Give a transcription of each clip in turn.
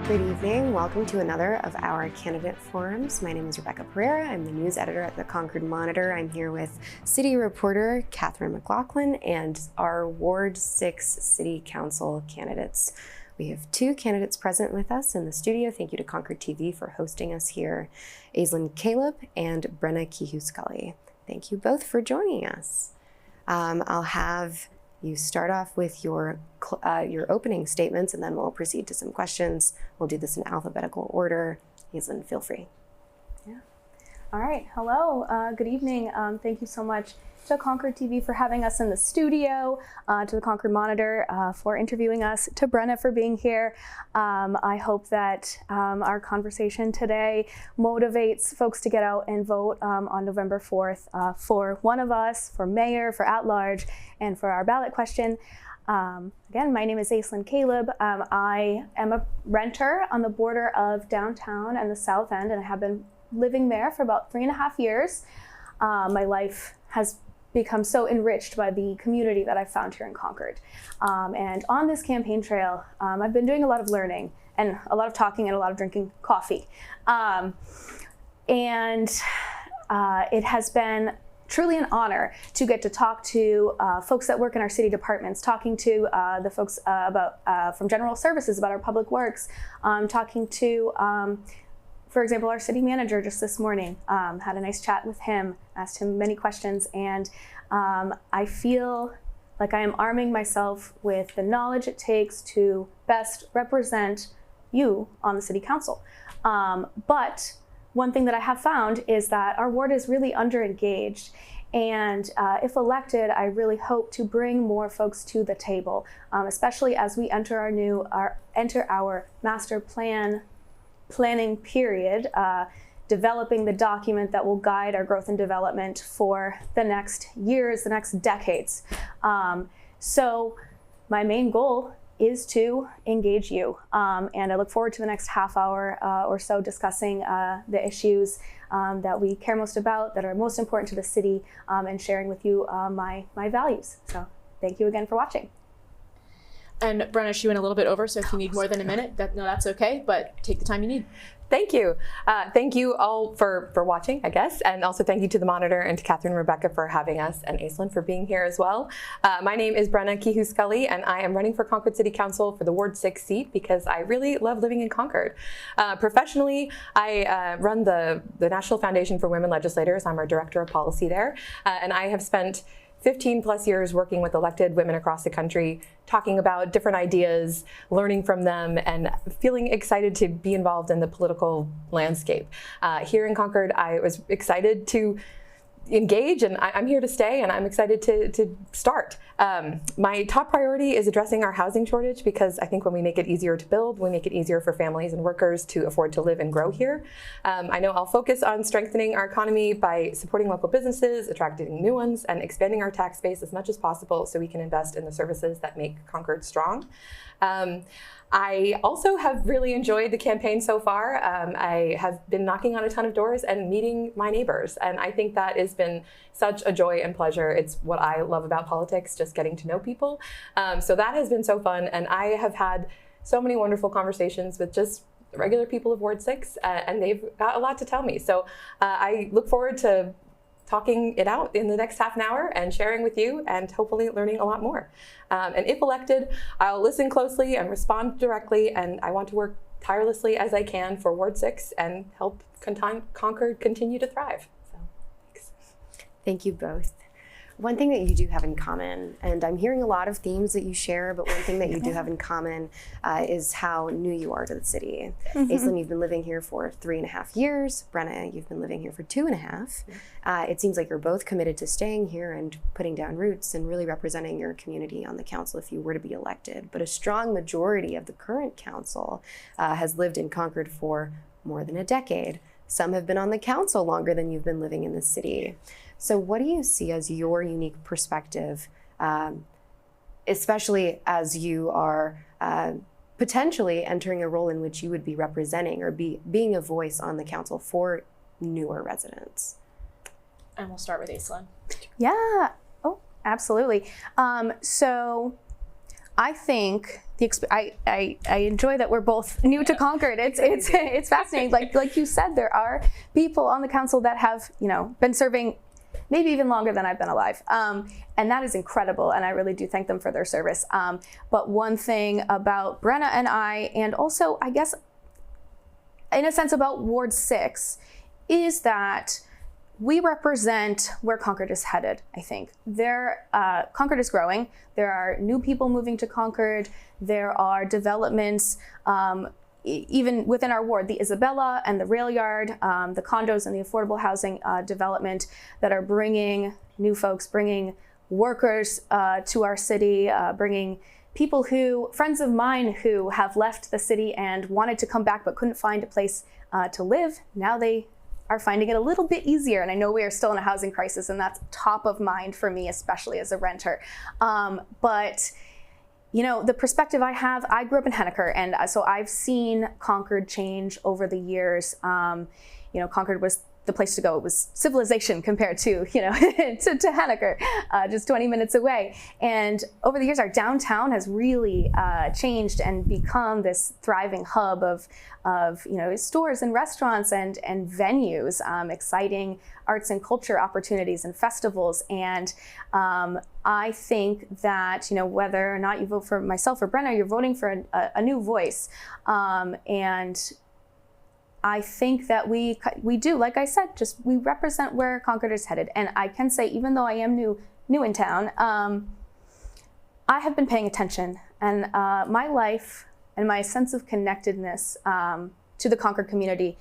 Good evening. Welcome to another of our candidate forums. My name is Rebecca Pereira. I'm the news editor at the Concord Monitor. I'm here with city reporter Catherine McLaughlin and our Ward 6 City Council candidates. We have two candidates present with us in the studio. Thank you to Concord TV for hosting us here. Aislinn Caleb and Brenna Kehoe-Scully. Thank you both for joining us. I'll have you start off with your opening statements, and then we'll proceed to some questions. We'll do this in alphabetical order. Aislinn, feel free. Yeah. All right. Hello. Good evening. Thank you so much to Concord TV for having us in the studio, to the Concord Monitor for interviewing us, to Brenna for being here. I hope that our conversation today motivates folks to get out and vote on November 4th for one of us, for mayor, for at-large, and for our ballot question. Again, my name is Aislinn Caleb. I am a renter on the border of downtown and the South End, and I have been living there for about 3.5 years. My life has become so enriched by the community that I've found here in Concord. And on this campaign trail, I've been doing a lot of learning and a lot of talking and a lot of drinking coffee. It has been truly an honor to get to talk to folks that work in our city departments, talking to the folks from general services about our public works, talking to for example, our city manager just this morning, had a nice chat with him, asked him many questions, and I feel like I am arming myself with the knowledge it takes to best represent you on the city council. But one thing that I have found is that our ward is really underengaged. And if elected, I really hope to bring more folks to the table, especially as we enter our master planning period, developing the document that will guide our growth and development for the next years, the next decades. So my main goal is to engage you. And I look forward to the next half hour or so discussing the issues that we care most about, that are most important to the city, and sharing with you my values. So thank you again for watching. And Brenna, she went a little bit over, so if you need more than a minute, that's okay, but take the time you need. Thank you. Thank you all for watching, I guess, and also thank you to the Monitor and to Catherine and Rebecca for having us, and Aislinn for being here as well. My name is Brenna Kehoe-Scully, and I am running for Concord City Council for the Ward 6 seat because I really love living in Concord. Professionally, I run the National Foundation for Women Legislators. I'm our Director of Policy there, and I have spent 15 plus years working with elected women across the country, talking about different ideas, learning from them, and feeling excited to be involved in the political landscape. Here in Concord, I was excited to engage, and I'm here to stay, and I'm excited to start. My top priority is addressing our housing shortage, because I think when we make it easier to build, we make it easier for families and workers to afford to live and grow here. I know I'll focus on strengthening our economy by supporting local businesses, attracting new ones, and expanding our tax base as much as possible so we can invest in the services that make Concord strong. I also have really enjoyed the campaign so far. I have been knocking on a ton of doors and meeting my neighbors, and I think that has been such a joy and pleasure. It's what I love about politics, just getting to know people. So that has been so fun, and I have had so many wonderful conversations with just regular people of Ward 6, and they've got a lot to tell me. So I look forward to talking it out in the next half an hour and sharing with you and hopefully learning a lot more. And if elected, I'll listen closely and respond directly, and I want to work tirelessly as I can for Ward 6 and help Concord continue to thrive. So, thanks. Thank you both. One thing that you do have in common, and I'm hearing a lot of themes that you share, but one thing that you do have in common is how new you are to the city. Aislinn, you've been living here for 3.5 years. Brenna, you've been living here for 2.5. It seems like you're both committed to staying here and putting down roots and really representing your community on the council if you were to be elected. But a strong majority of the current council has lived in Concord for more than a decade. Some have been on the council longer than you've been living in the city. So what do you see as your unique perspective, especially as you are potentially entering a role in which you would be representing or being a voice on the council for newer residents? And we'll start with Aislinn. Yeah, oh, absolutely. So I think I enjoy that we're both new to Concord. It's fascinating. Like you said, there are people on the council that have been serving maybe even longer than I've been alive, and that is incredible. And I really do thank them for their service. But one thing about Brenna and I, and also I guess in a sense about Ward 6, is that we represent where Concord is headed, I think. Concord is growing. There are new people moving to Concord. There are developments, even within our ward, the Isabella and the Rail Yard, the condos and the affordable housing development that are bringing new folks, bringing workers to our city, bringing people friends of mine who have left the city and wanted to come back but couldn't find a place to live. Now they are finding it a little bit easier. And I know we are still in a housing crisis, and that's top of mind for me, especially as a renter. But the perspective I have, I grew up in Henniker, and so I've seen Concord change over the years. Concord was the place to go. It was civilization compared to, to Henniker, just 20 minutes away. And over the years, our downtown has really changed and become this thriving hub of stores and restaurants and venues, exciting arts and culture opportunities and festivals. And I think that, whether or not you vote for myself or Brenna, you're voting for a new voice. And I think that we do, like I said, we represent where Concord is headed. And I can say, even though I am new in town, I have been paying attention, and my life and my sense of connectedness to the Concord community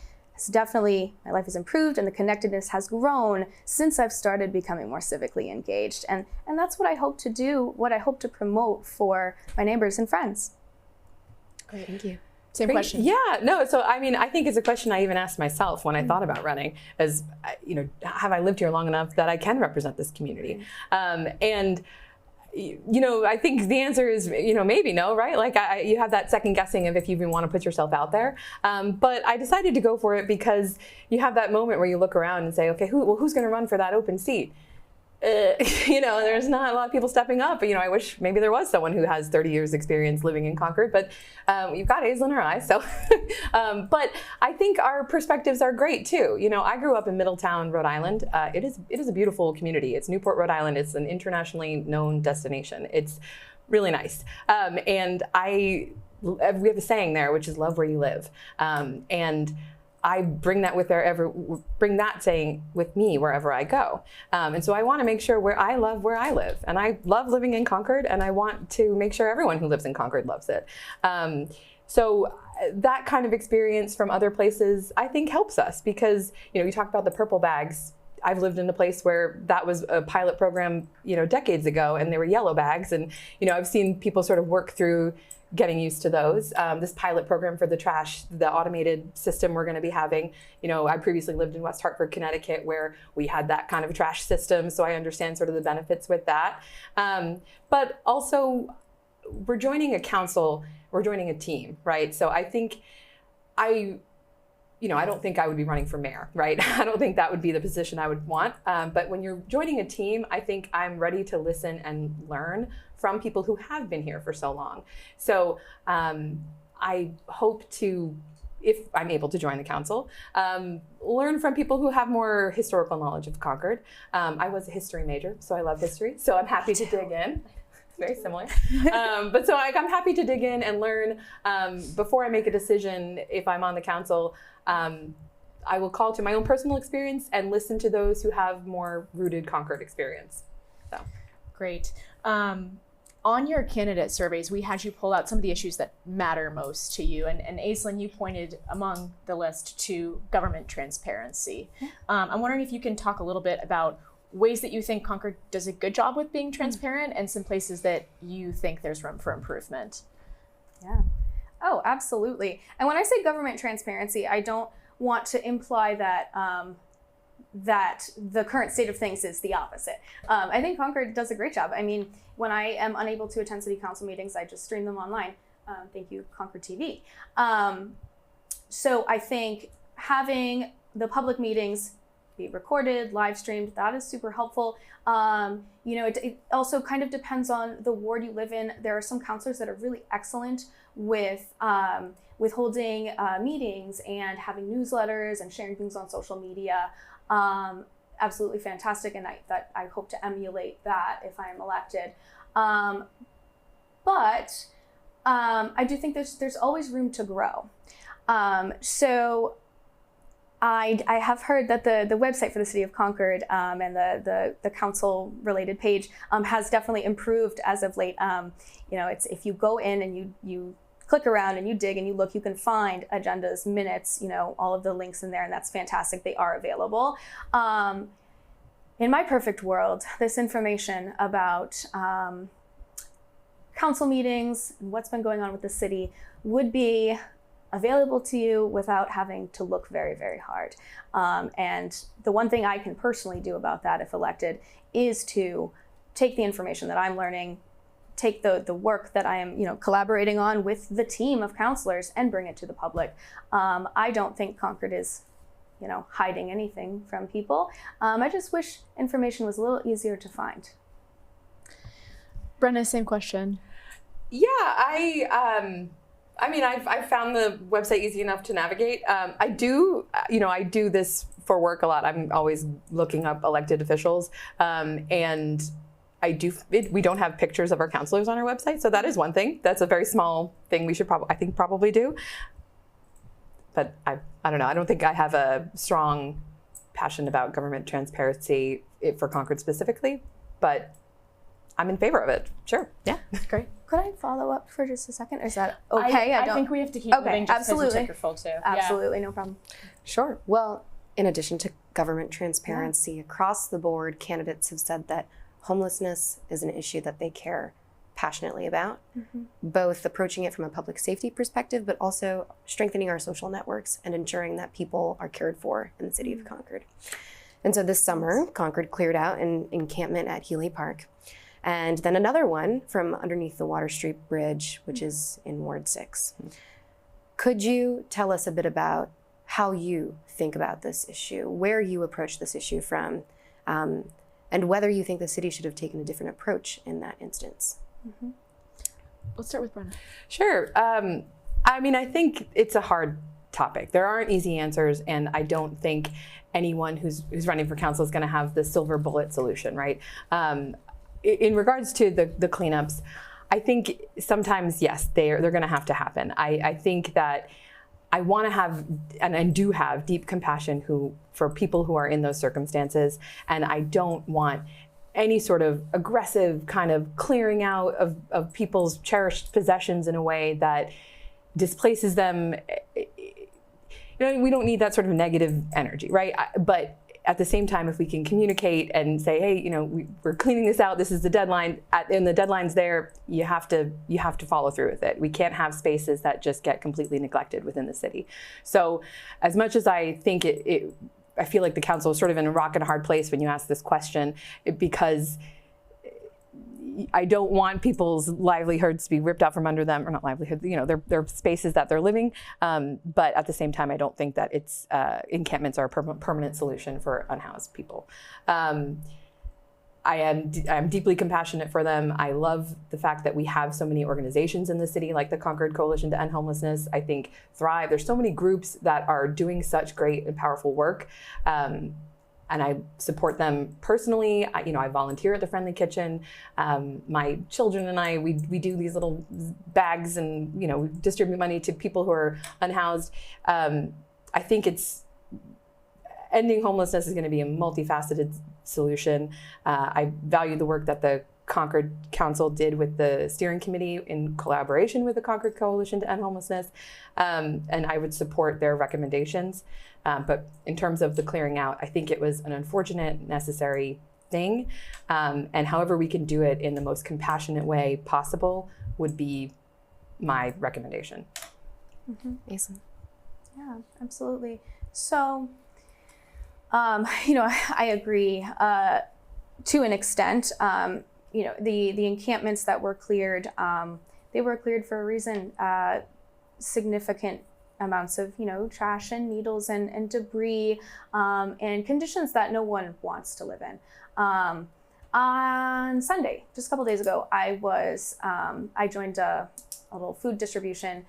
my life has improved, and the connectedness has grown since I've started becoming more civically engaged. And that's what I hope to do, what I hope to promote for my neighbors and friends. Great, thank you. Same question. Yeah, no, so I think it's a question I even asked myself when I thought about running, as, have I lived here long enough that I can represent this community? And I think the answer is, maybe no, right? Like you have that second guessing of if you even want to put yourself out there. But I decided to go for it because you have that moment where you look around and say, okay, who's going to run for that open seat? There's not a lot of people stepping up. I wish maybe there was someone who has 30 years experience living in Concord, but you've got Aislinn or I, so. But I think our perspectives are great too. I grew up in Middletown, Rhode Island. It is a beautiful community. It's Newport, Rhode Island. It's an internationally known destination. It's really nice. And we have a saying there, which is love where you live. And I bring that saying with me wherever I go. And so I want to make sure where I live. And I love living in Concord, and I want to make sure everyone who lives in Concord loves it. So that kind of experience from other places, I think, helps us because, you talk about the purple bags. I've lived in a place where that was a pilot program, decades ago, and they were yellow bags. And, I've seen people sort of work through getting used to those. This pilot program for the trash, the automated system we're going to be having. I previously lived in West Hartford, Connecticut, where we had that kind of a trash system, so I understand sort of the benefits with that. But also, we're joining a council, we're joining a team, right? So I think I don't think I would be running for mayor, right? I don't think that would be the position I would want. But when you're joining a team, I think I'm ready to listen and learn from people who have been here for so long. So I hope to, if I'm able to join the council, learn from people who have more historical knowledge of Concord. I was a history major, so I love history. So I'm happy to dig in. Very similar. But so I'm happy to dig in and learn before I make a decision if I'm on the council. I will call to my own personal experience and listen to those who have more rooted Concord experience. So. Great. On your candidate surveys, we had you pull out some of the issues that matter most to you. And Aislinn, you pointed among the list to government transparency. I'm wondering if you can talk a little bit about ways that you think Concord does a good job with being transparent and some places that you think there's room for improvement. Yeah. Oh, absolutely. And when I say government transparency, I don't want to imply that that the current state of things is the opposite. I think Concord does a great job. I mean, when I am unable to attend city council meetings, I just stream them online. Thank you, Concord TV. So I think having the public meetings be recorded, live streamed. That is super helpful. It also kind of depends on the ward you live in. There are some counselors that are really excellent with holding meetings and having newsletters and sharing things on social media. Absolutely fantastic, and I hope to emulate that if I am elected. But I do think there's always room to grow. So I have heard that the website for the City of Concord and the council related page has definitely improved as of late. It's if you go in and you click around and you dig and you look, you can find agendas, minutes, all of the links in there, and that's fantastic. They are available. In my perfect world, this information about council meetings and what's been going on with the city would be available to you without having to look very, very hard. And the one thing I can personally do about that if elected is to take the information that I'm learning, take the work that I am collaborating on with the team of counselors and bring it to the public. I don't think Concord is hiding anything from people. I just wish information was a little easier to find. Brenna, same question. Yeah, I've found the website easy enough to navigate. I do this for work a lot. I'm always looking up elected officials, and we don't have pictures of our counselors on our website, so that is one thing. That's a very small thing we should probably do. But I don't know. I don't think I have a strong passion about government transparency for Concord specifically, but I'm in favor of it. Sure. Yeah. Great. Could I follow up for just a second? Is that okay? I think we have to keep moving just because we took your full too. Absolutely, no problem. Sure. Well, in addition to government transparency, across the board, candidates have said that homelessness is an issue that they care passionately about, both approaching it from a public safety perspective, but also strengthening our social networks and ensuring that people are cared for in the city of Concord. And so this summer, Concord cleared out an encampment at Healy Park, and then another one from underneath the Water Street Bridge, which is in Ward 6. Could you tell us a bit about how you think about this issue, where you approach this issue from, and whether you think the city should have taken a different approach in that instance? Let's start with Brenna. Sure. I think it's a hard topic. There aren't easy answers, and I don't think anyone who's running for council is going to have the silver bullet solution, right? In regards to the cleanups, I think sometimes, yes, they're going to have to happen. I think that I want to have, and I do have, deep compassion for people who are in those circumstances, and I don't want any sort of aggressive kind of clearing out of people's cherished possessions in a way that displaces them. We don't need that sort of negative energy, right? But at the same time, if we can communicate and say, hey, we're cleaning this out, this is the deadline, and the deadline's there, you have to follow through with it. We can't have spaces that just get completely neglected within the city. So as much as I think I feel like the council is sort of in a rock and a hard place when you ask this question, because I don't want people's livelihoods to be ripped out from under them, or not livelihood, their spaces that they're living. But at the same time, I don't think that it's encampments are a permanent solution for unhoused people. I'm deeply compassionate for them. I love the fact that we have so many organizations in the city, like the Concord Coalition to End Homelessness. I think thrive. There's so many groups that are doing such great and powerful work. And I support them personally. I volunteer at the Friendly Kitchen. My children and I, we do these little bags, and we distribute money to people who are unhoused. I think ending homelessness is going to be a multifaceted solution. I value the work that the Concord Council did with the steering committee in collaboration with the Concord Coalition to End Homelessness, and I would support their recommendations. But in terms of the clearing out, I think it was an unfortunate, necessary thing, and however we can do it in the most compassionate way possible would be my recommendation. Awesome. Yeah, absolutely. So, I agree to an extent. The encampments that were cleared, they were cleared for a reason. Significant amounts of, trash and needles and debris, and conditions that no one wants to live in. On Sunday, just a couple days ago, I joined a little food distribution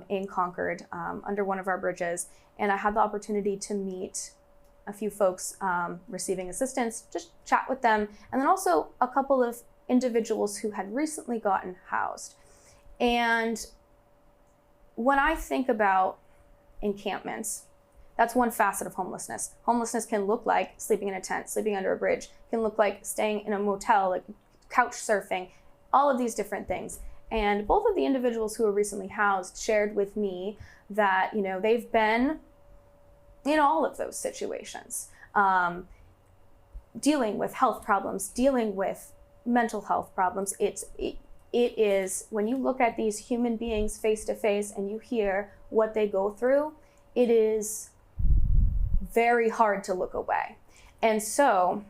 in Concord under one of our bridges, and I had the opportunity to meet a few folks receiving assistance, just chat with them, and then also a couple of individuals who had recently gotten housed. And when I think about encampments, that's one facet of homelessness. Homelessness can look like sleeping in a tent, sleeping under a bridge, can look like staying in a motel, like couch surfing, all of these different things. And both of the individuals who were recently housed shared with me that, they've been in all of those situations, dealing with health problems, dealing with mental health problems. It is, when you look at these human beings face to face and you hear what they go through, it is very hard to look away. And so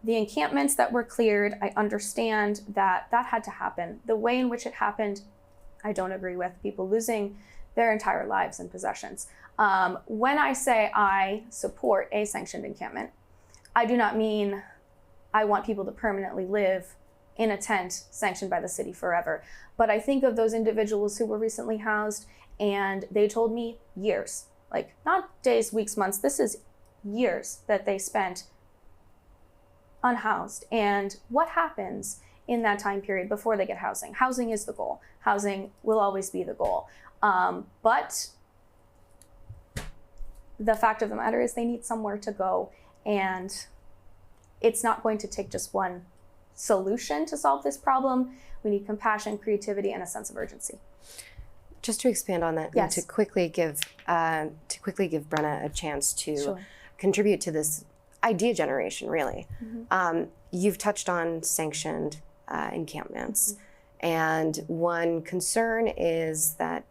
the encampments that were cleared, I understand that had to happen. The way in which it happened, I don't agree with. People losing their entire lives and possessions. When I say I support a sanctioned encampment, I do not mean I want people to permanently live in a tent sanctioned by the city forever. But I think of those individuals who were recently housed, and they told me years, like not days, weeks, months, this is years that they spent unhoused. And what happens in that time period before they get housing? Housing is the goal. Housing will always be the goal. But the fact of the matter is they need somewhere to go, and it's not going to take just one solution to solve this problem. We need compassion, creativity, and a sense of urgency. Just to expand on that, yes. and to quickly give Brenna a chance to Sure. contribute to this idea generation, really. Mm-hmm. You've touched on sanctioned encampments, Mm-hmm. and one concern is that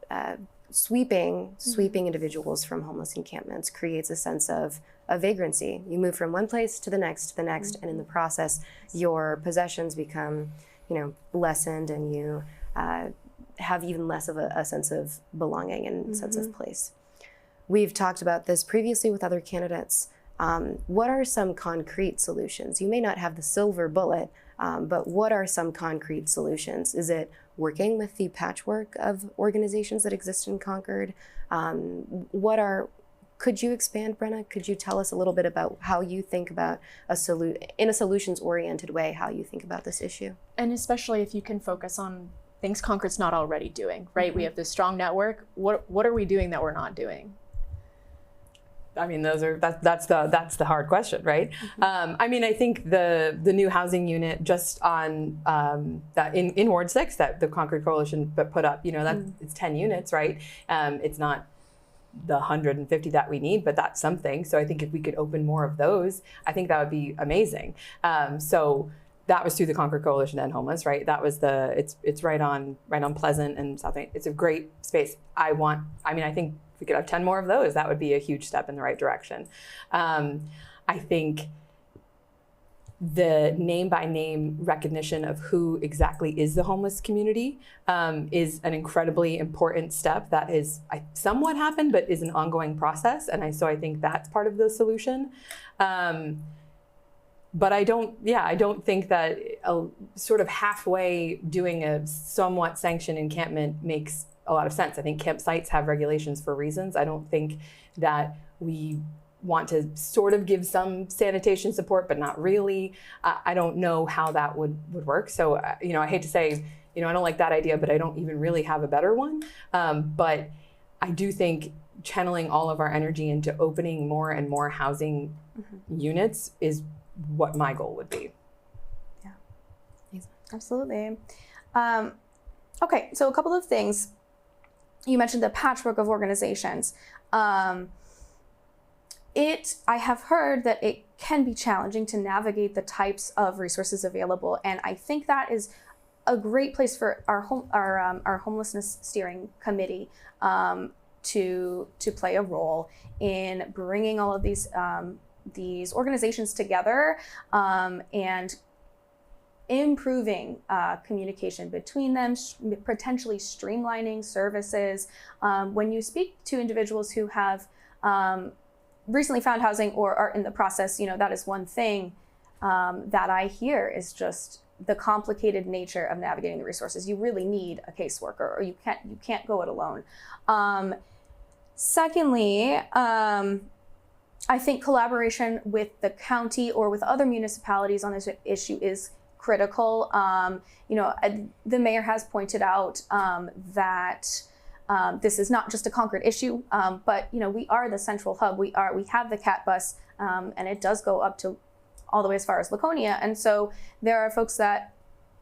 sweeping individuals from homeless encampments creates a sense of vagrancy. You move from one place to the next, Mm-hmm. and in the process, your possessions become, lessened, and you have even less of a sense of belonging and sense of place. We've talked about this previously with other candidates. What are some concrete solutions? You may not have the silver bullet, but what are some concrete solutions? Is it working with the patchwork of organizations that exist in Concord? Could you expand, Brenna? Could you tell us a little bit about how you think about in a solutions-oriented way, how you think about this issue? And especially if you can focus on things Concord's not already doing, right? We have this strong network. What are we doing that we're not doing? I mean, that's the hard question, right? I think the new housing unit just on that in Ward 6 that the Concord Coalition put up, it's 10 units, right? It's not the 150 that we need, but that's something. So I think if we could open more of those, I think that would be amazing. So that was through the Concord Coalition to End Homeless, right? That was it's right on Pleasant and South. It's a great space. I think if we could have 10 more of those, that would be a huge step in the right direction. I think the name-by-name recognition of who exactly is the homeless community is an incredibly important step that is somewhat happened, but is an ongoing process. And so I think that's part of the solution. But I don't think that sort of halfway doing a somewhat sanctioned encampment makes a lot of sense. I think campsites have regulations for reasons. I don't think that we want to sort of give some sanitation support, but not really. I don't know how that would work. So, I hate to say, I don't like that idea, but I don't even really have a better one. But I do think channeling all of our energy into opening more and more housing units is what my goal would be. Yeah, absolutely. Okay, so a couple of things. You mentioned the patchwork of organizations. I have heard that it can be challenging to navigate the types of resources available, and I think that is a great place for our homelessness steering committee to play a role in bringing all of these organizations together and improving communication between them, potentially streamlining services. When you speak to individuals who have recently found housing or are in the process, that is one thing that I hear is just the complicated nature of navigating the resources. You really need a caseworker, or you can't go it alone. Secondly, I think collaboration with the county or with other municipalities on this issue is critical. The mayor has pointed out that this is not just a Concord issue, but we are the central hub. We have the CAT bus, and it does go up to all the way as far as Laconia. And so there are folks that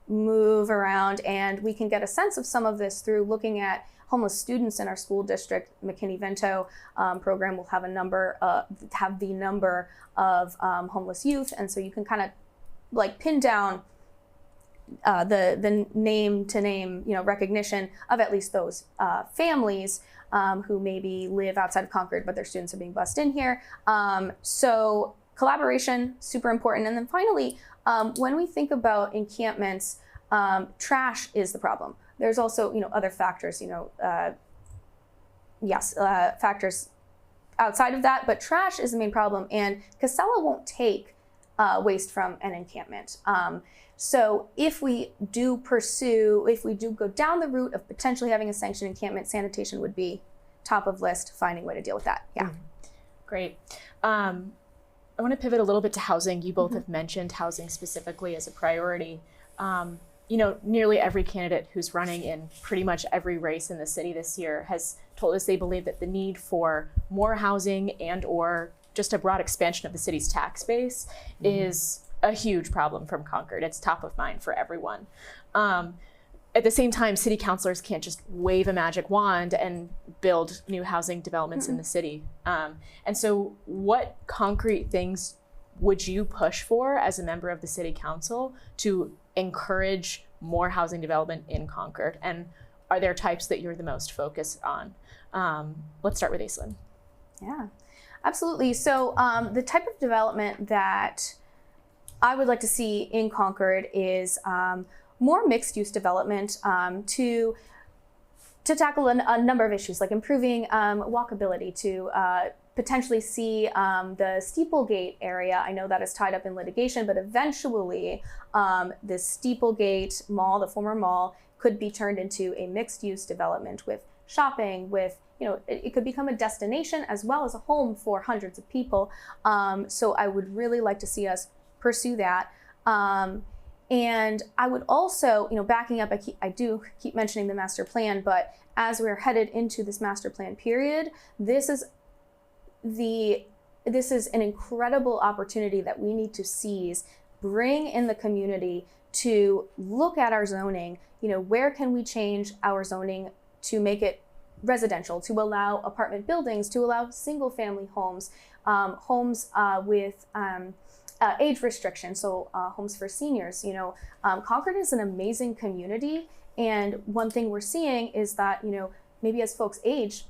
move around, and we can get a sense of some of this through looking at homeless students in our school district. McKinney-Vento program will have the number of homeless youth, and so you can kind of like pin down the name to name recognition of at least those families who maybe live outside of Concord, but their students are being bused in here. So collaboration, super important. And then finally, when we think about encampments, trash is the problem. There's also, other factors, factors outside of that, but trash is the main problem. And Casella won't take waste from an encampment. So if we do go down the route of potentially having a sanctioned encampment, sanitation would be top of list, finding a way to deal with that. Yeah. Great. I want to pivot a little bit to housing. You both have mentioned housing specifically as a priority. Nearly every candidate who's running in pretty much every race in the city this year has told us they believe that the need for more housing and or just a broad expansion of the city's tax base is a huge problem from Concord. It's top of mind for everyone. At the same time, city councilors can't just wave a magic wand and build new housing developments in the city. And so what concrete things would you push for as a member of the city council to encourage more housing development in Concord? And are there types that you're the most focused on? Let's start with Aislinn. Yeah, absolutely. So the type of development that I would like to see in Concord is more mixed-use development to tackle a number of issues, like improving walkability, to potentially see the Steeplegate area. I know that is tied up in litigation, but eventually the Steeplegate Mall, the former mall, could be turned into a mixed-use development with shopping, with it could become a destination as well as a home for hundreds of people. So I would really like to see us pursue that. And I would also, backing up, I do keep mentioning the master plan, but as we're headed into this master plan period, this is an incredible opportunity that we need to seize, bring in the community to look at our zoning. Where can we change our zoning to make it residential, to allow apartment buildings, to allow single family homes, homes with age restriction, so homes for seniors. Concord is an amazing community, and one thing we're seeing is that maybe as folks age,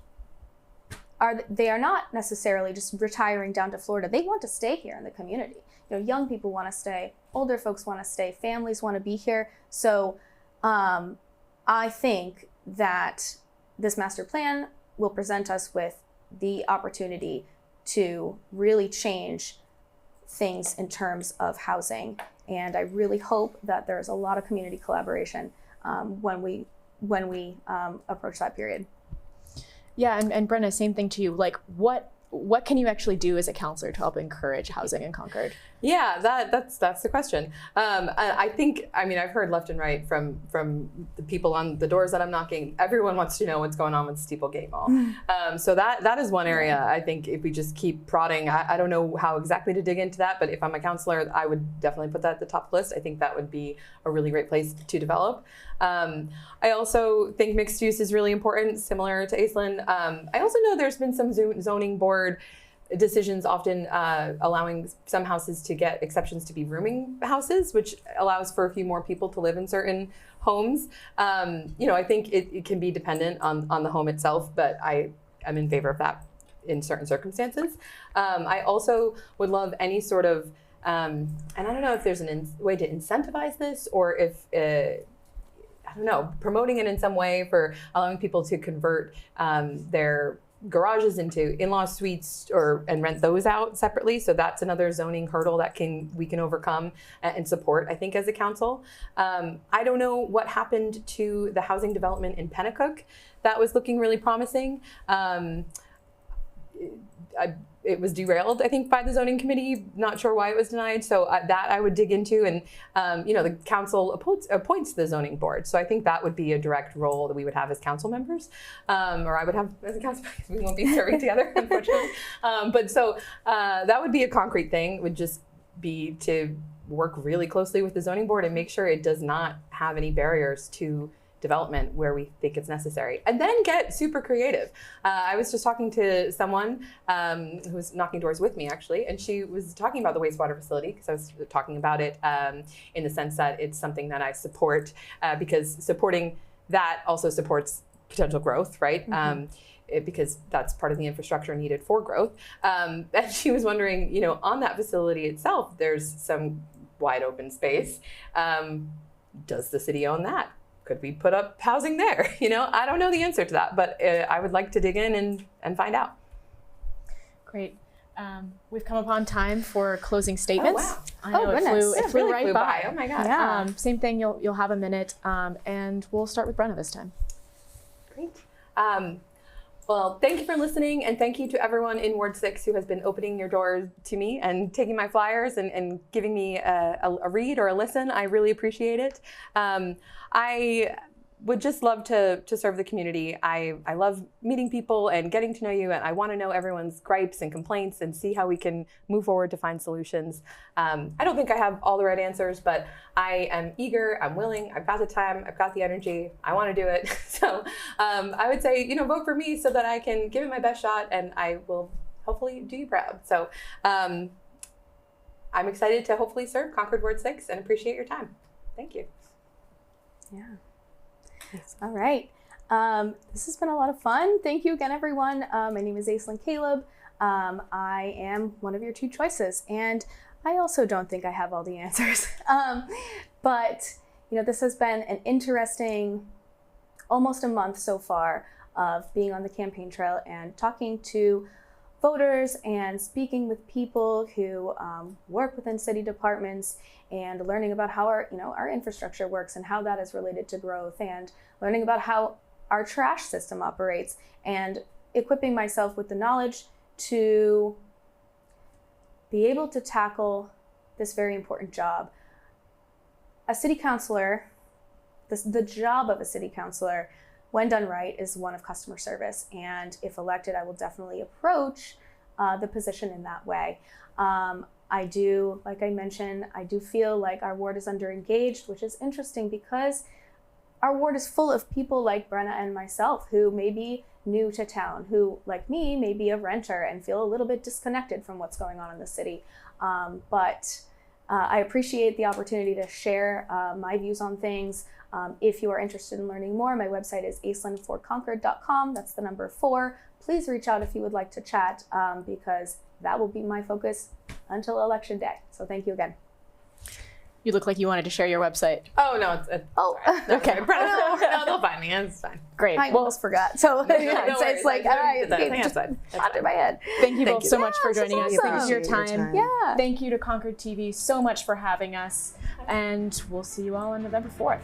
they are not necessarily just retiring down to Florida. They want to stay here in the community. Young people want to stay, older folks want to stay, families want to be here. So I think that this master plan will present us with the opportunity to really change things in terms of housing. And I really hope that there's a lot of community collaboration when we approach that period. Yeah, and Brenna, same thing to you. Like, what can you actually do as a counselor to help encourage housing in Concord? Yeah, that's the question. I think, I've heard left and right from the people on the doors that I'm knocking. Everyone wants to know what's going on with Steeplegate Mall. So that is one area. I think if we just keep prodding, I don't know how exactly to dig into that, but if I'm a counselor, I would definitely put that at the top of the list. I think that would be a really great place to develop. I also think mixed use is really important, similar to Aislinn. I also know there's been some zoning board decisions often allowing some houses to get exceptions to be rooming houses, which allows for a few more people to live in certain homes. I think it can be dependent on the home itself, but I am in favor of that in certain circumstances. I also would love any sort of And I don't know if there's a way to incentivize this, or if, I don't know, promoting it in some way for allowing people to convert their garages into in-law suites and rent those out separately. So that's another zoning hurdle that we can overcome and support, I think, as a council. I don't know what happened to the housing development in Pennacook. That was looking really promising. It was derailed, I think, by the zoning committee. Not sure why it was denied. So that I would dig into. And, the council appoints the zoning board. So I think that would be a direct role that we would have as council members, or I would have as a council member. We won't be serving together, unfortunately. But so that would be a concrete thing. It would just be to work really closely with the zoning board and make sure it does not have any barriers to development where we think it's necessary, and then get super creative. I was just talking to someone who was knocking doors with me, actually, and she was talking about the wastewater facility, because I was talking about it in the sense that it's something that I support, because supporting that also supports potential growth, right? Because that's part of the infrastructure needed for growth. And she was wondering, on that facility itself, there's some wide open space. Does the city own that? Could we put up housing there? I don't know the answer to that, but I would like to dig in and find out. Great. We've come upon time for closing statements. Oh, wow. I know it flew right by. Oh my God. Yeah. Same thing, you'll have a minute, and we'll start with Brenna this time. Great. Well, thank you for listening, and thank you to everyone in Ward 6 who has been opening your doors to me and taking my flyers and giving me a read or a listen. I really appreciate it. I would just love to serve the community. I love meeting people and getting to know you, and I want to know everyone's gripes and complaints and see how we can move forward to find solutions. I don't think I have all the right answers, but I am eager, I'm willing, I've got the time, I've got the energy, I want to do it. So I would say, vote for me so that I can give it my best shot, and I will hopefully do you proud. So I'm excited to hopefully serve Concord Ward 6 and appreciate your time. Thank you. Yeah. All right. This has been a lot of fun. Thank you again, everyone. My name is Aislinn Caleb. I am one of your two choices, and I also don't think I have all the answers. But this has been an interesting, almost a month so far of being on the campaign trail and talking to voters and speaking with people who work within city departments, and learning about how our infrastructure works and how that is related to growth, and learning about how our trash system operates, and equipping myself with the knowledge to be able to tackle this very important job. A city councilor, the job of a city councilor, when done right, is one of customer service. And if elected, I will definitely approach the position in that way. I do, like I mentioned, I do feel like our ward is underengaged, which is interesting because our ward is full of people like Brenna and myself who may be new to town, who, like me, may be a renter and feel a little bit disconnected from what's going on in the city. But I appreciate the opportunity to share my views on things. If you are interested in learning more, my website is aislinn4concord.com. That's the number 4. Please reach out if you would like to chat, because that will be my focus until Election Day. So thank you again. You look like you wanted to share your website. Oh, no, Okay. No, they'll find me. It's fine. Great. I almost forgot. So it's like, all right, just popped in my head. Thank you both so much for joining us. awesome. Thank you for your time. Yeah. Thank you to Concord TV so much for having us, and we'll see you all on November 4th.